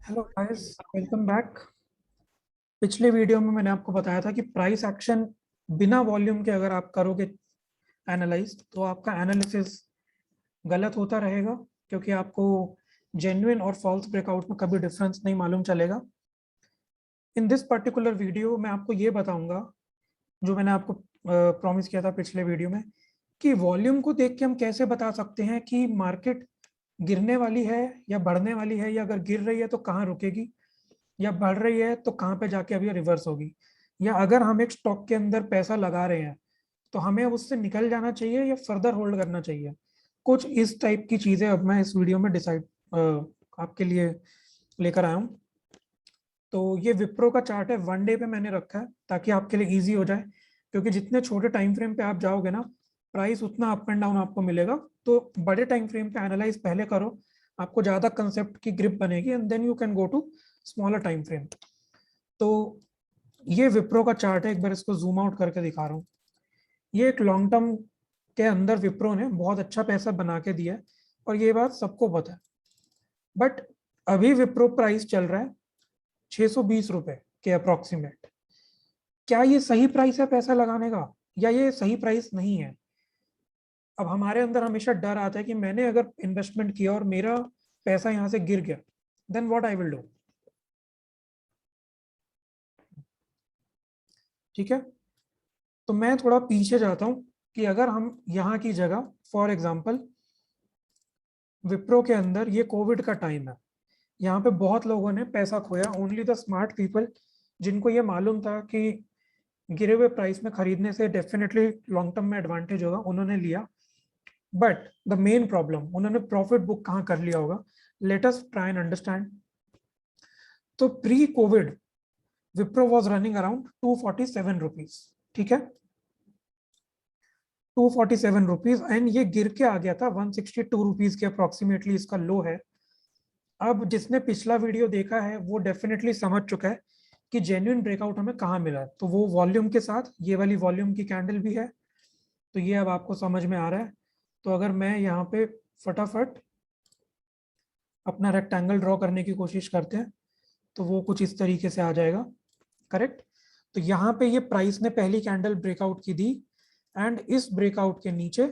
Hello guys, welcome back. पिछले video में मैंने आपको बताया था कि प्राइस एक्शन बिना वॉल्यूम के अगर आप करोगे एनालाइज तो आपका एनालिसिस गलत होता रहेगा, क्योंकि आपको जेन्युइन और फॉल्स ब्रेकआउट में कभी डिफरेंस नहीं मालूम चलेगा। इन दिस पर्टिकुलर वीडियो मैं आपको ये बताऊंगा, जो मैंने आपको प्रॉमिस किया था पिछले वीडियो में, कि वॉल्यूम को देख के हम कैसे बता सकते हैं कि मार्केट गिरने वाली है या बढ़ने वाली है, या अगर गिर रही है तो कहाँ रुकेगी, या बढ़ रही है तो कहाँ पे जाके अभी रिवर्स होगी, या अगर हम एक स्टॉक के अंदर पैसा लगा रहे हैं तो हमें उससे निकल जाना चाहिए या फर्दर होल्ड करना चाहिए। कुछ इस टाइप की चीजें अब मैं इस वीडियो में डिसाइड आपके लिए लेकर आया हूँ। तो ये विप्रो का चार्ट है, 1 डे पे मैंने रखा है ताकि आपके लिए इजी हो जाए, क्योंकि जितने छोटे टाइम फ्रेम पे आप जाओगे ना, प्राइस उतना अप एंड डाउन आपको मिलेगा। तो बड़े टाइम फ्रेम पे एनालाइज पहले करो, आपको ज्यादा कंसेप्ट की ग्रिप बनेगी, and then you can go to smaller time frame. तो ये विप्रो का चार्ट है, एक बार इसको जूम आउट करके दिखा रहा हूँ। ये एक लॉन्ग टर्म के अंदर विप्रो ने बहुत अच्छा पैसा बना के दिया है, और ये बात सबको पता है। बट अभी विप्रो प्राइस चल रहा है 620 रुपए के अप्रोक्सीमेट। क्या ये सही प्राइस है पैसा लगाने का, या ये सही प्राइस नहीं है? अब हमारे अंदर हमेशा डर आता है कि मैंने अगर इन्वेस्टमेंट किया और मेरा पैसा यहाँ से गिर गया, then what I will do. ठीक है, तो मैं थोड़ा पीछे जाता हूँ कि अगर हम यहाँ की जगह, फॉर एग्जाम्पल विप्रो के अंदर ये कोविड का टाइम है, यहाँ पे बहुत लोगों ने पैसा खोया। ओनली द स्मार्ट पीपल, जिनको ये मालूम था कि गिरे हुए प्राइस में खरीदने से डेफिनेटली लॉन्ग टर्म में एडवांटेज होगा, उन्होंने लिया। बट द मेन प्रॉब्लम, उन्होंने प्रॉफिट बुक कहाँ कर लिया होगा? Let us try and understand. तो pre covid Wipro was running around 247 rupees. ठीक है, 247 रुपीज, एंड ये गिर के आ गया था 162 रुपीज के अप्रोक्सीमेटली, इसका लो है। अब जिसने पिछला वीडियो देखा है वो डेफिनेटली समझ चुका है कि जेन्युइन ब्रेकआउट हमें कहाँ मिला है। तो वो वॉल्यूम के साथ, ये वाली वॉल्यूम की कैंडल भी है, तो ये अब आपको समझ में आ रहा है। तो अगर मैं यहाँ पे फटाफट अपना रेक्टेंगल ड्रॉ करने की कोशिश करते हैं तो वो कुछ इस तरीके से आ जाएगा। करेक्ट। तो यहाँ पे ये प्राइस ने पहली कैंडल ब्रेकआउट की दी, एंड इस ब्रेकआउट के नीचे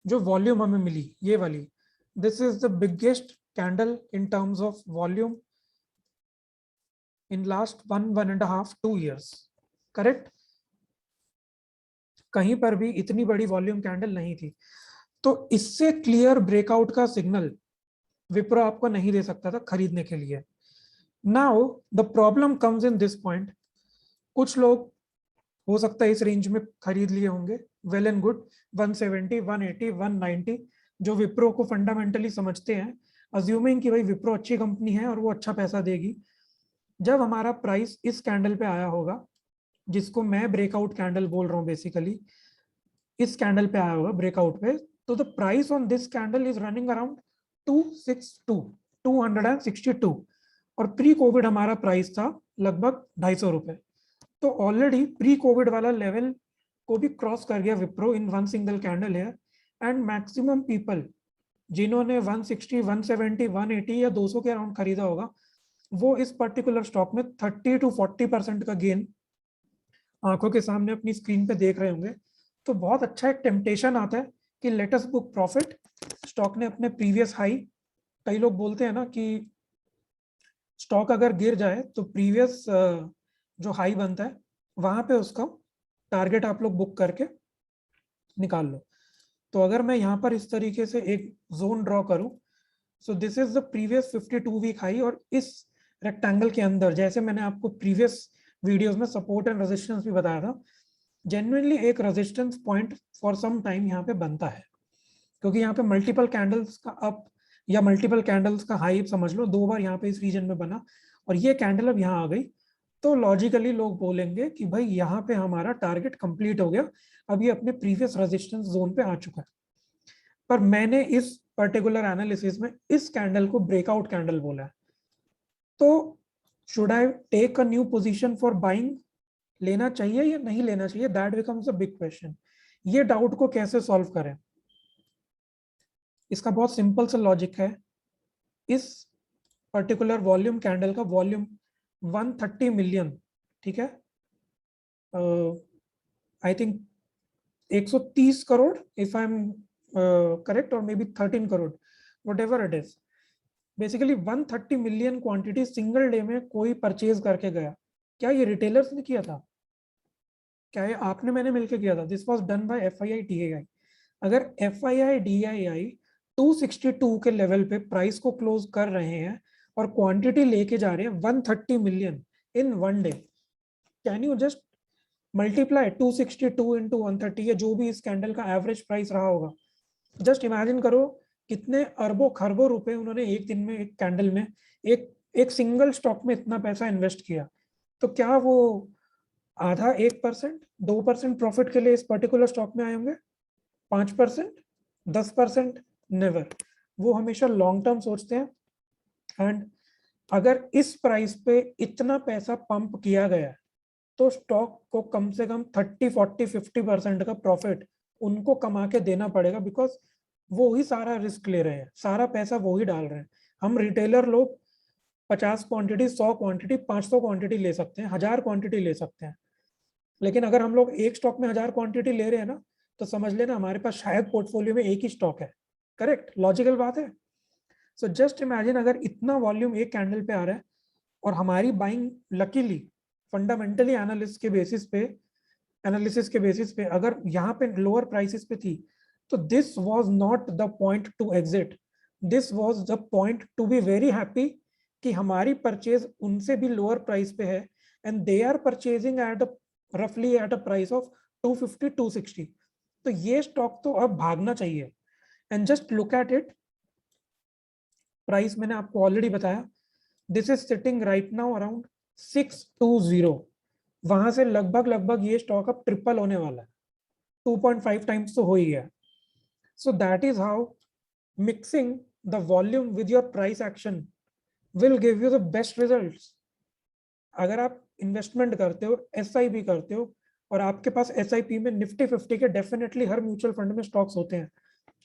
जो वॉल्यूम हमें मिली, ये वाली, this is the biggest candle in terms of volume in last 1.5 2 years। Correct, कहीं पर भी इतनी बड़ी वॉल्यूम कैंडल नहीं थी। तो इससे क्लियर ब्रेकआउट का सिग्नल विप्रो आपको नहीं दे सकता था खरीदने के लिए। Now the problem comes in this point. कुछ लोग हो सकता है इस रेंज में खरीद लिए होंगे, वेल एंड गुड। 170, 180, 190, जो विप्रो को फंडामेंटली समझते हैं, अज्यूमिंग कि भाई विप्रो अच्छी कंपनी है और वो अच्छा पैसा देगी। जब हमारा प्राइस इस कैंडल पे आया होगा, जिसको मैं ब्रेकआउट कैंडल बोल रहा हूँ बेसिकली, इस कैंडल पे आया होगा ब्रेकआउट पे, तो the price on this candle is running around 262, 262, और प्री कोविड हमारा प्राइस था लगभग 250 रुपए। तो ऑलरेडी प्री कोविड वाला लेवल को भी क्रॉस कर गया Wipro in one single candle है। एंड मैक्सिमम पीपल जिन्होंने 160, 170, 180 या 200 के अराउंड खरीदा होगा, वो इस पर्टिकुलर स्टॉक में 30 to 40% का गेन आंखों के सामने अपनी स्क्रीन पे देख रहे होंगे। तो बहुत अच्छा एक टेम्पटेशन आता है कि लेटेस्ट बुक प्रॉफिट। स्टॉक ने अपने प्रीवियस हाई, कई लोग बोलते हैं ना कि स्टॉक अगर गिर जाए तो प्रीवियस जो हाई बनता है वहां पे उसका टारगेट आप लोग बुक करके निकाल लो। तो अगर मैं यहाँ पर इस तरीके से एक जोन ड्रॉ करूं, so this is the previous 52 week high, और इस रेक्टेंगल के अंदर, जैसे मैंने आपको प्रीवियस वीडियोस में सपोर्ट एंड रेजिस्टेंस भी बताया था, जेन्युइनली एक resistance point for some time यहाँ पे बनता है, क्योंकि यहाँ पे मल्टीपल कैंडल्स का अप या मल्टीपल कैंडल्स का हाई समझ लो, 2 बार यहाँ पे इस रीजन में बना, और ये कैंडल अब यहाँ आ गई। तो लॉजिकली लोग बोलेंगे कि भाई यहाँ पे हमारा टारगेट कंप्लीट हो गया, अब ये अपने प्रीवियस रेजिस्टेंस जोन पे आ चुका है। पर मैंने इस पर्टिकुलर एनालिसिस में इस कैंडल को ब्रेकआउट कैंडल बोला है। तो should I take a new position for buying? लेना चाहिए या नहीं लेना चाहिए, that becomes a big question. ये डाउट को कैसे सॉल्व करें? इसका बहुत सिंपल सा लॉजिक है। इस पर्टिकुलर वॉल्यूम कैंडल का वॉल्यूम 130 मिलियन, ठीक है, I think 130 crore if I am correct, और maybe 13 crore, whatever it is, basically 130 million quantity single day में कोई परचेज करके गया। क्या ये रिटेलर्स ने किया था? क्या ये आपने मैंने मिलकर किया था? This was done by FII-DII। अगर FII-DII 262 के लेवल पे प्राइस को क्लोज कर रहे हैं और क्वांटिटी लेके जा रहे हैं 130 million in one day, can you just multiply 262 into 130, या जो भी इस कैंडल का एवरेज प्राइस रहा होगा। जस्ट इमेजिन करो कितने अरबों खरबों रुपए उन्होंने एक दिन में एक कैंडल में एक एक सिंगल स्टॉक में इतना पैसा इन्वेस्ट किया। तो क्या वो आधा 1%, 2% प्रॉफिट के लिए इस पर्टिकुलर स्टॉक में आए होंगे? 5%, 10%? नेवर। वो हमेशा लॉन्ग टर्म सोचते हैं। एंड अगर इस प्राइस पे इतना पैसा पंप किया गया तो स्टॉक को कम से कम 30, 40, 50% का प्रॉफिट उनको कमा के देना पड़ेगा, बिकॉज वो ही सारा रिस्क ले रहे हैं, सारा पैसा वो ही डाल रहे हैं। हम रिटेलर लोग 50 क्वांटिटी, 100 क्वांटिटी, 500 क्वांटिटी ले सकते हैं, 1000 क्वांटिटी ले सकते हैं, लेकिन अगर हम लोग एक स्टॉक में 1000 क्वांटिटी ले रहे हैं ना, तो समझ लेना हमारे पास शायद पोर्टफोलियो में एक ही स्टॉक है। करेक्ट, लॉजिकल बात है। सो जस्ट इमेजिन अगर इतना वॉल्यूम एक कैंडल पे आ रहा है और हमारी बाइंग लकीली फंडामेंटली एनालिसिस के बेसिस पे अगर यहाँ पे लोअर प्राइसेस पे थी, तो this was not the point to exit, this was the point to be very happy कि हमारी परचेज उनसे भी लोअर प्राइस पे है and they are purchasing at रफली एट अ प्राइस ऑफ 250, 260। तो ये स्टॉक तो अब भागना चाहिए। And just look at it, price मैंने आपको ऑलरेडी बताया, this is sitting right now around 620। वहां से लगभग लगभग ये स्टॉक अब ट्रिपल होने वाला है, 2.5 टाइम्स तो हो ही गया। सो that is how mixing the volume with your price action will give you the best results. अगर आप इन्वेस्टमेंट करते हो, SIP करते हो, और आपके पास SIP में निफ्टी 50 के डेफिनेटली हर म्यूचुअल फंड में स्टॉक्स होते हैं,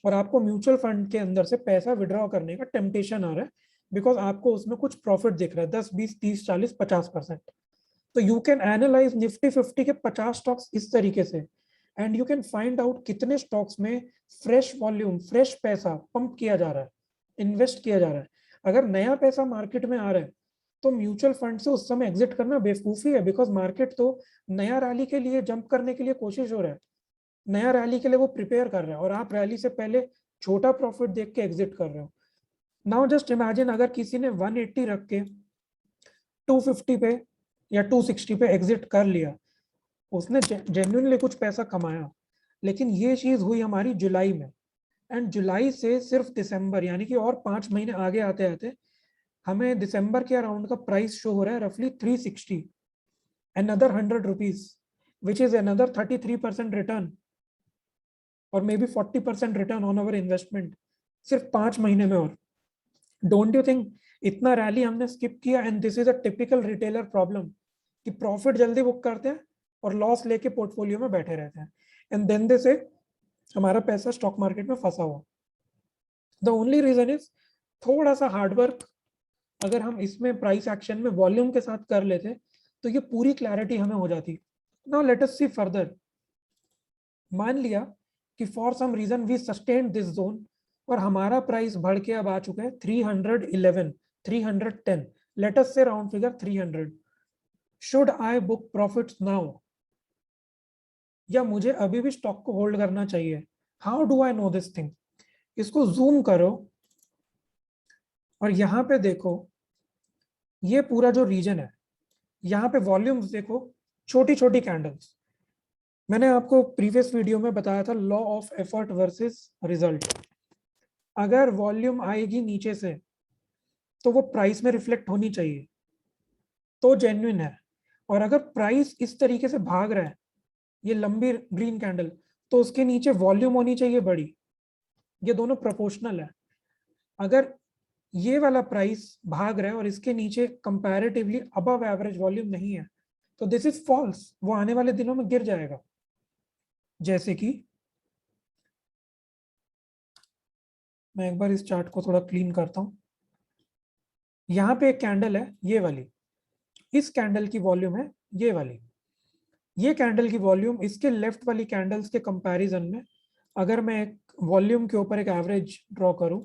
और आपको म्यूचुअल फंड के अंदर से पैसा विड्रॉ करने का टेम्पटेशन आ रहा है बिकॉज आपको उसमें कुछ प्रॉफिट दिख रहा है 10, 20, 30, 40, 50%। तो यू कैन एनालाइज निफ्टी 50 के 50 स्टॉक्स इस तरीके से, and you can find out कितने स्टॉक्स में फ्रेश वॉल्यूम, फ्रेश पैसा पंप किया जा रहा है, इन्वेस्ट किया जा रहा है। अगर नया पैसा मार्केट में आ रहा है तो म्यूचुअल फंड से उस समय एग्जिट करना बेवकूफी है, बिकॉज मार्केट तो नया रैली के लिए, जंप करने के लिए कोशिश हो रहा है, नया रैली के लिए वो प्रिपेयर कर रहा है, और आप रैली से पहले छोटा प्रॉफिट देख के एग्जिट कर रहे हो। नाउ जस्ट इमेजिन अगर किसी ने 180 रख के 250 पे या 260 पे एग्जिट कर लिया, उसने जेन्युइनली कुछ पैसा कमाया। लेकिन ये चीज हुई हमारी जुलाई में, एंड जुलाई से सिर्फ दिसंबर, यानी कि और 5 महीने आगे आते आते हमें दिसंबर के अराउंड का प्राइस शो हो रहा है रफली 360, another 100 rupees, which is another 33% return और may be 40% return on our investment सिर्फ 5 महीने में। और डोंट यू थिंक इतना रैली हमने स्किप किया? And this is a typical retailer problem कि प्रॉफिट जल्दी बुक करते हैं और लॉस लेके पोर्टफोलियो में बैठे रहते हैं, एंड देन दे से हमारा पैसा स्टॉक मार्केट में फंसा हुआ। द ओनली रीजन इज थोड़ा सा हार्डवर्क अगर हम इसमें प्राइस एक्शन में वॉल्यूम के साथ कर लेते तो ये पूरी क्लैरिटी हमें हो जाती। Now let us see further. मान लिया कि for some reason we sustain this zone और हमारा प्राइस बढ़ के अब आ चुका है 311, 310, लेट अस से round figure 300। Should I book profits now, या मुझे अभी भी स्टॉक को होल्ड करना चाहिए? How do I know this thing? इसको जूम करो और यहां पे देखो, ये पूरा जो रीजन है, यहाँ पे वॉल्यूम्स देखो, छोटी छोटी कैंडल्स। मैंने आपको प्रीवियस वीडियो में बताया था law of effort versus result. अगर वॉल्यूम आएगी नीचे से तो वो प्राइस में रिफ्लेक्ट होनी चाहिए, तो जेन्युइन है। और अगर प्राइस इस तरीके से भाग रहा है, ये लंबी ग्रीन कैंडल, तो उसके नीचे वॉल्यूम होनी चाहिए बड़ी। ये दोनों प्रोपोर्शनल है। अगर ये वाला प्राइस भाग रहा है और इसके नीचे कंपैरेटिवली अबव एवरेज वॉल्यूम नहीं है, तो दिस इज फॉल्स, वो आने वाले दिनों में गिर जाएगा। जैसे कि मैं एक बार इस चार्ट को थोड़ा क्लीन करता हूं। यहाँ पे एक कैंडल है ये वाली, इस कैंडल की वॉल्यूम है ये वाली, ये कैंडल की वॉल्यूम इसके लेफ्ट वाली कैंडल्स के कंपैरिजन में अगर मैं एक वॉल्यूम के ऊपर एक एवरेज ड्रॉ करूं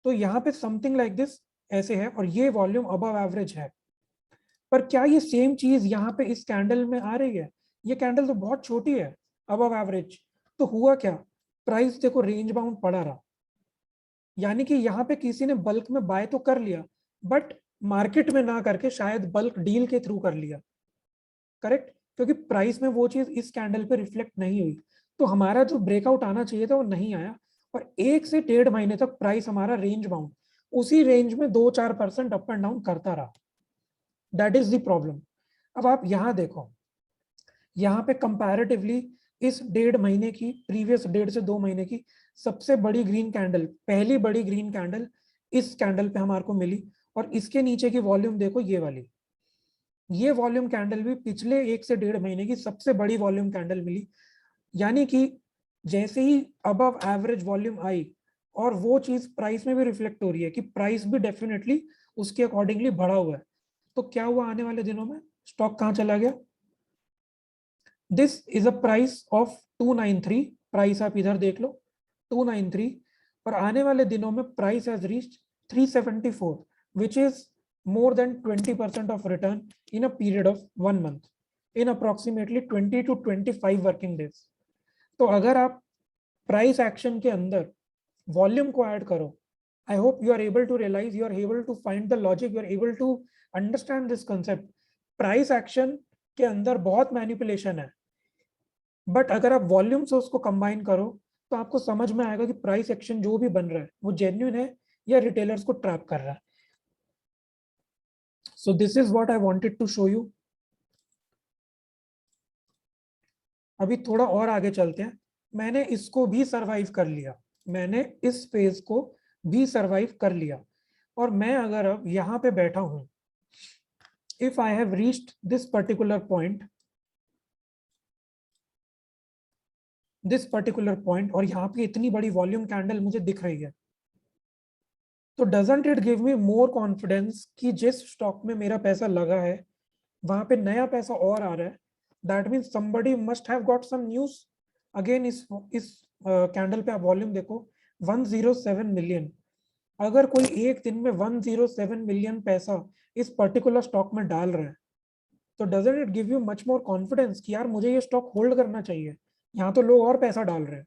तो यहाँ पे समथिंग लाइक दिस ऐसे है, और ये वॉल्यूम अबव एवरेज है। पर क्या ये सेम चीज यहाँ पे इस कैंडल में आ रही है? ये कैंडल तो बहुत छोटी है, अबव एवरेज। तो हुआ क्या, प्राइस देखो रेंज बाउंड पड़ा रहा, यानी कि यहाँ पे किसी ने बल्क में बाय तो कर लिया, बट मार्केट में ना करके शायद बल्क डील के थ्रू कर लिया, करेक्ट, क्योंकि प्राइस में वो चीज इस कैंडल पे रिफ्लेक्ट नहीं हुई। तो हमारा जो ब्रेकआउट आना चाहिए था वो नहीं आया, और 1 से 1.5 महीने तक प्राइस हमारा रेंज बाउंड उसी रेंज में 2-4% अप एंड डाउन करता रहा। That is the problem. अब आप यहाँ देखो, यहाँ पे कंपैरेटिवली इस 1.5 महीने की, प्रीवियस 1.5 से 2 महीने की सबसे बड़ी ग्रीन कैंडल, पहली बड़ी ग्रीन कैंडल इस कैंडल पे हमारे को मिली, और इसके नीचे की वॉल्यूम देखो ये वाली, ये वॉल्यूम कैंडल भी पिछले 1 से 1.5 महीने की सबसे बड़ी वॉल्यूम कैंडल मिली। यानी कि जैसे ही अबव एवरेज वॉल्यूम आई, और वो चीज प्राइस में भी रिफ्लेक्ट हो रही है कि प्राइस भी डेफिनेटली उसके अकॉर्डिंगली बढ़ा हुआ है। तो क्या हुआ आने वाले दिनों में, स्टॉक कहाँ चला गया? This is a price of 293, price आप इधर देख लो 293, और आने वाले दिनों में price has reached 374, which is more than 20% of return in a period of 1 month, in approximately 20 to 25 working days. तो अगर आप प्राइस एक्शन के अंदर वॉल्यूम को ऐड करो, I hope you are able to realise, you are able to find the logic, you are able to understand this concept. Price action के अंदर बहुत मैनिपुलेशन है, बट अगर आप वॉल्यूम से उसको कंबाइन करो तो आपको समझ में आएगा कि प्राइस एक्शन जो भी बन रहा है वो जेन्युइन है या रिटेलर्स को ट्रैप कर रहा है। So this is what I wanted to show you. अभी थोड़ा और आगे चलते हैं। मैंने इसको भी सरवाइव कर लिया, मैंने इस फेज को भी सरवाइव कर लिया, और मैं अगर अब यहाँ पे बैठा हूं, if I have reached this particular point, और यहाँ पे इतनी बड़ी वॉल्यूम कैंडल मुझे दिख रही है, तो doesn't it give me more confidence कि जिस स्टॉक में मेरा पैसा लगा है वहां पे नया पैसा और आ रहा है? That means somebody must have got some news. Again इस कैंडल पे आप वॉल्यूम देखो, 107 मिलियन। अगर कोई एक दिन में 107 मिलियन पैसा इस पर्टिकुलर स्टॉक में डाल रहा है, तो doesn't it give you much more confidence कि यार मुझे ये स्टॉक होल्ड करना चाहिए? यहाँ तो लोग और पैसा डाल रहे हैं,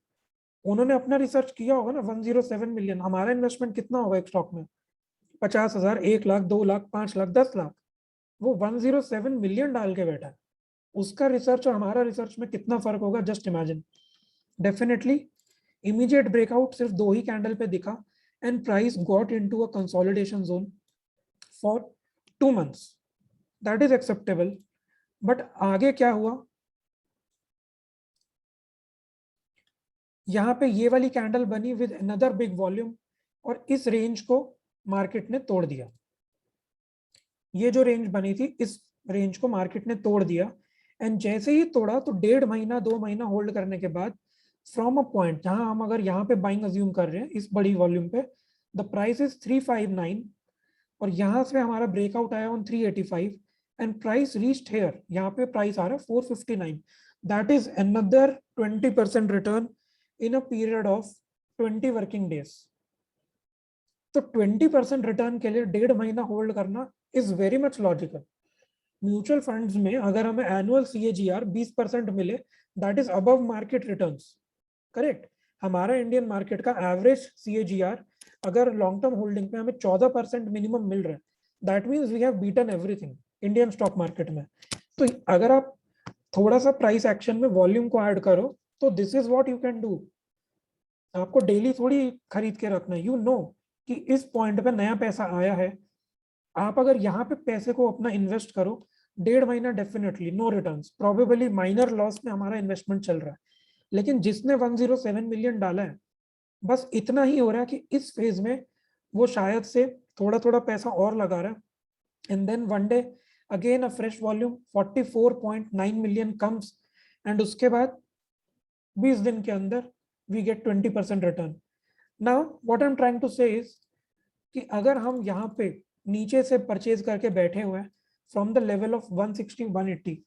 उन्होंने अपना रिसर्च किया होगा ना। 107 मिलियन, हमारा इन्वेस्टमेंट कितना होगा एक स्टॉक में? 50,000, 1 लाख, 2 लाख, 5 लाख, 10 लाख। वो 107 मिलियन डाल के बैठा है, उसका रिसर्च और हमारा रिसर्च में कितना फर्क होगा, just imagine. Definitely immediate breakout सिर्फ 2 ही कैंडल पे दिखा, and price got into a consolidation zone for 2 months, that is acceptable. But आगे क्या हुआ, यहाँ पे ये वाली कैंडल बनी विद अनदर बिग वॉल्यूम, और इस रेंज को मार्केट ने तोड़ दिया। ये जो रेंज बनी थी, इस रेंज को मार्केट ने तोड़ दिया, एंड जैसे ही तोड़ा तो 1.5 महीना 2 महीना होल्ड करने के बाद, फ्रॉम अ पॉइंट जहां हम अगर यहाँ पे बाइंग अज्यूम कर रहे हैं इस बड़ी वॉल्यूम पे, द प्राइस इज 359, और यहाँ से हमारा ब्रेकआउट आया on 385, and price reached here, यहाँ पे प्राइस आ रहा है 459। That is another 20% return in a period of 20 working days. तो 20% रिटर्न के लिए 1.5 महीना होल्ड करना is very much logical. Mutual funds में अगर हमें एनुअल CAGR 20% मिले, that is above market returns, correct. हमारा इंडियन मार्केट का एवरेज CAGR अगर लॉन्ग टर्म होल्डिंग पे हमें 14% मिनिमम मिल रहा है, that means we have beaten everything Indian stock market में। तो अगर आप थोड़ा सा प्राइस एक्शन में वॉल्यूम को ऐड करो, तो this is what you can do. आपको डेली थोड़ी खरीद के रखना है, यू नो कि इस पॉइंट पे नया पैसा आया है। आप अगर यहाँ पे पैसे को अपना इन्वेस्ट करो, 1.5 महीना definitely no returns, probably minor loss में हमारा इन्वेस्टमेंट चल रहा है। लेकिन जिसने 107 मिलियन डाला है, बस इतना ही हो रहा है कि इस फेज में वो शायद से थोड़ा थोड़ा पैसा और लगा रहा है, and then one day again a fresh volume 44.9 million comes, and उसके बाद 20 दिन के अंदर we get 20% return. Now what I am trying to say is कि अगर हम यहाँ पे नीचे से परचेज करके बैठे हुए हैं फ्रॉम द लेवल ऑफ 160 180,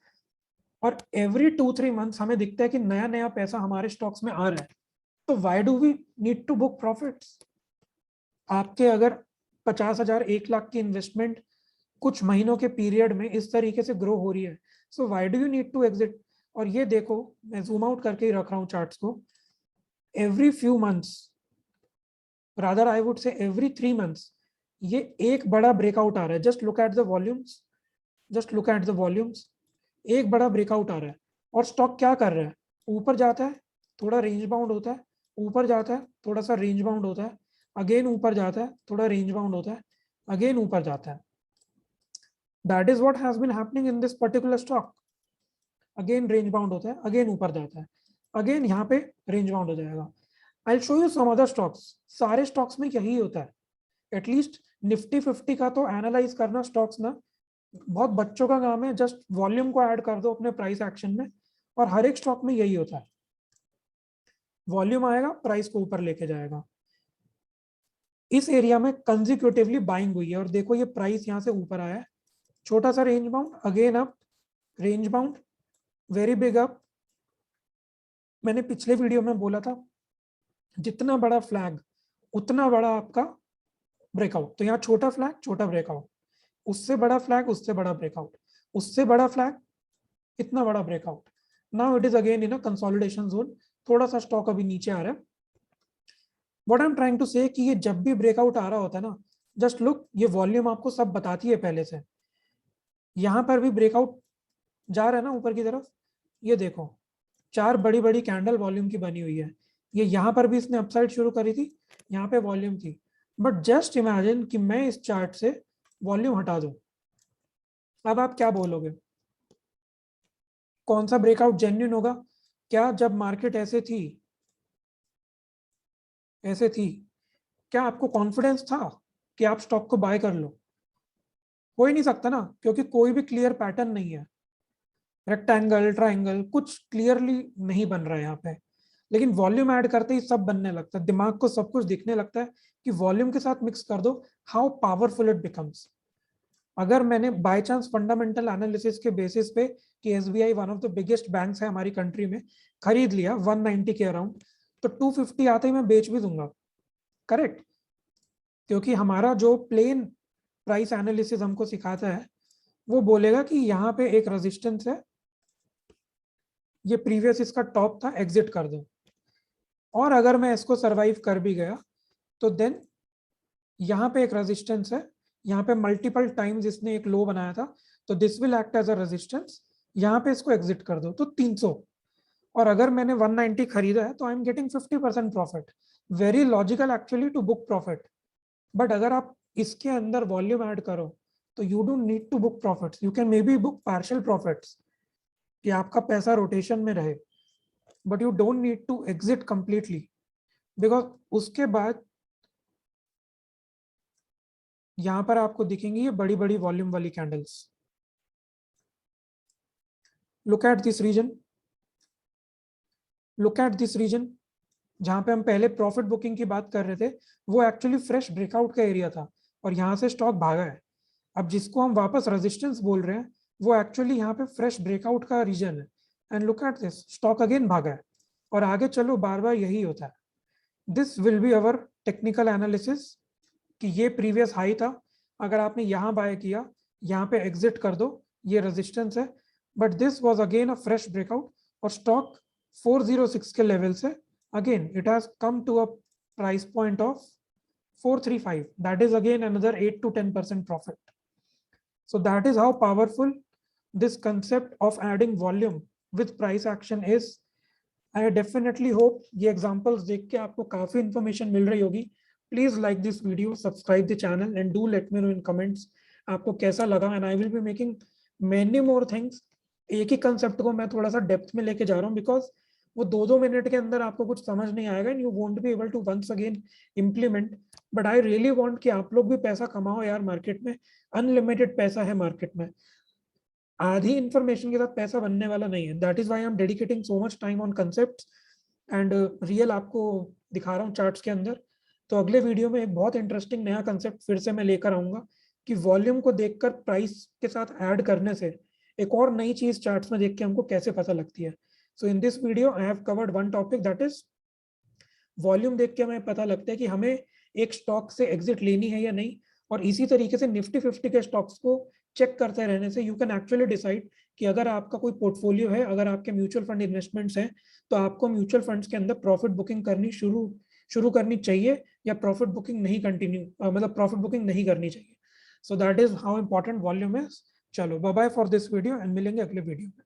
और एवरी 2-3 मंथ्स हमें दिखता है कि नया नया पैसा हमारे स्टॉक्स में आ रहा है, तो why do we need to book profits? आपके अगर 50,000 1 लाख की इन्वेस्टमेंट कुछ महीनों के पीरियड में इस तरीके से ग्रो हो रही है, so why do you need to exit? और ये देखो, मैं जूम आउट करके ही रख रहा हूँ चार्ट्स को, every few months, rather I would say every 3 months, ये एक बड़ा ब्रेकआउट आ रहा है। Just look at the volumes, just look at the volumes, एक बड़ा ब्रेकआउट आ रहा है। और स्टॉक क्या कर रहा है? ऊपर जाता है, थोड़ा रेंज बाउंड होता है, ऊपर जाता है, थोड़ा सा रेंज बाउंड होता है, अगेन ऊपर जाता है, थोड़ा रेंज बाउंड होता है, अगेन ऊपर जाता है। That is what has been happening in this particular stock. Again range bound होता है, अगेन ऊपर जाता है, अगेन यहाँ पे रेंज बाउंड हो जाएगा। I show you some other stocks, सारे स्टॉक्स में यही होता है। एटलीस्ट निफ्टी 50 का तो एनालाइज करना स्टॉक्स ना बहुत बच्चों का काम है। जस्ट वॉल्यूम को ऐड कर दो अपने प्राइस एक्शन में, और हर एक स्टॉक में यही होता है। वॉल्यूम आएगा, प्राइस को ऊपर लेके जाएगा। इस एरिया में कंजिक्यूटिवली बाइंग हुई है, और देखो ये प्राइस यहाँ से ऊपर आया है, छोटा सा range bound, again up, range bound, very big up. मैंने पिछले वीडियो में बोला था जितना बड़ा फ्लैग उतना बड़ा आपका ब्रेकआउट। तो यहाँ छोटा फ्लैग, छोटा ब्रेकआउट, उससे बड़ा फ्लैग, उससे बड़ा ब्रेकआउट, उससे बड़ा फ्लैग, इतना बड़ा breakout. Now it is again in a consolidation zone. थोड़ा सा स्टॉक अभी नीचे आ रहा है। What I am trying to say कि ये जब भी ब्रेकआउट आ रहा होता है ना, जस्ट लुक, ये वॉल्यूम आपको सब बताती है पहले से। यहाँ पर भी ब्रेकआउट जा रहा है ना ऊपर की तरफ, ये देखो 4 बड़ी बड़ी कैंडल वॉल्यूम की बनी हुई है। ये यहाँ पर भी इसने अपसाइड शुरू करी थी, यहाँ पे वॉल्यूम थी। बट जस्ट इमेजिन कि मैं इस चार्ट से वॉल्यूम हटा दूं, अब आप क्या बोलोगे? कौन सा ब्रेकआउट जेन्युइन होगा? क्या जब मार्केट ऐसे थी, ऐसे थी, क्या आपको कॉन्फिडेंस था कि आप स्टॉक को बाय कर लो? हो ही नहीं सकता ना, क्योंकि कोई भी क्लियर पैटर्न नहीं है। रेक्टेंगल, ट्राइंगल, कुछ क्लियरली नहीं बन रहा है यहाँ पे। लेकिन वॉल्यूम ऐड करते ही सब बनने लगता है, दिमाग को सब कुछ दिखने लगता है कि वॉल्यूम के साथ मिक्स कर दो, हाउ पावरफुल इट बिकम्स। अगर मैंने बाय चांस फंडामेंटल एनालिसिस के बेसिस पे कि SBI one of the biggest banks है हमारी कंट्री में, खरीद लिया 190 के अराउंड, तो 250 आते ही मैं बेच भी दूंगा। करेक्ट? क्योंकि हमारा जो प्लेन प्राइस एनालिसिस हमको सिखाता है, वो बोलेगा कि यहाँ पे एक रेजिस्टेंस है, ये प्रीवियस इसका टॉप था, एग्जिट कर दो। और अगर मैं इसको सरवाइव कर भी गया तो देन यहाँ पे एक रेजिस्टेंस है, यहाँ पे मल्टीपल टाइम्स इसने एक लो बनाया था, तो this will act as a resistance, यहाँ पे इसको एग्जिट कर दो तो 300। और अगर मैंने 190 खरीदा है तो I am getting 50% profit. Very logical actually to book profit. But अगर आप इसके अंदर वॉल्यूम ऐड करो तो you don't need to book profits, you can maybe book partial profits कि आपका पैसा रोटेशन में रहे, but you don't need to exit completely. Because उसके बाद यहां पर आपको दिखेंगी ये बड़ी बड़ी वॉल्यूम वाली candles. Look at this region, look at this region, जहां पे हम पहले प्रॉफिट बुकिंग की बात कर रहे थे, वो एक्चुअली फ्रेश ब्रेकआउट का एरिया था, और यहाँ से स्टॉक भागा है। अब जिसको हम वापस रेजिस्टेंस बोल रहे हैं, वो एक्चुअली यहाँ पे फ्रेश ब्रेकआउट का रीजन है। And look at this, stock again भागा है, और आगे चलो बार बार यही होता है। This will be our technical analysis कि ये प्रीवियस हाई था, अगर आपने यहाँ बाय किया, यहाँ पे एग्जिट कर दो, ये रेजिस्टेंस है। But this was again a fresh breakout, और स्टॉक 406 के लेवल से again it has come to a price point of 435, that is again another 8 to 10% profit. So that is how powerful this concept of adding volume with price action is. I definitely hope ये examples देख के आपको काफी information मिल रही होगी। Please like this video, subscribe the channel and do let me know in comments आपको कैसा लगा। And I will be making many more things. एक ही concept को मैं थोड़ा सा depth में लेके जा रहा हूँ, because वो 2-2 मिनट के अंदर आपको कुछ समझ नहीं आएगा and you won't be able to once again implement. But I really want कि आप लोग भी पैसा कमाओ यार, मार्केट में अनलिमिटेड पैसा है मार्केट में। आधी इंफॉर्मेशन के साथ पैसा बनने वाला नहीं है। That is why I am dedicating so much time on concepts and real आपको दिखा रहा हूँ चार्ट्स के अंदर। तो अगले वीडियो में एक बहुत इंटरेस्टिंग नया कंसेप्ट फिर से मैं लेकर आऊंगा। कि वॉल्यूम को देखकर प्राइस के साथ ऐड करने से एक और नई चीज चार्ट्स में देख के हमको कैसे पता लगती है. So in this video I have covered one topic, that is volume देख के हमें पता लगता है कि हमें एक स्टॉक से एग्जिट लेनी है या नहीं. और इसी तरीके से निफ्टी 50 के स्टॉक्स को चेक करते रहने से यू कैन एक्चुअली डिसाइड कि अगर आपका कोई पोर्टफोलियो है, अगर आपके म्यूचुअल फंड इन्वेस्टमेंट्स हैं, तो आपको म्यूचुअल फंड्स के अंदर प्रॉफिट बुकिंग करनी शुरू करनी चाहिए या प्रॉफिट बुकिंग नहीं कंटिन्यू मतलब प्रॉफिट बुकिंग नहीं करनी चाहिए. So that is how important volume is. चलो bye bye for this video and मिलेंगे अगले वीडियो में.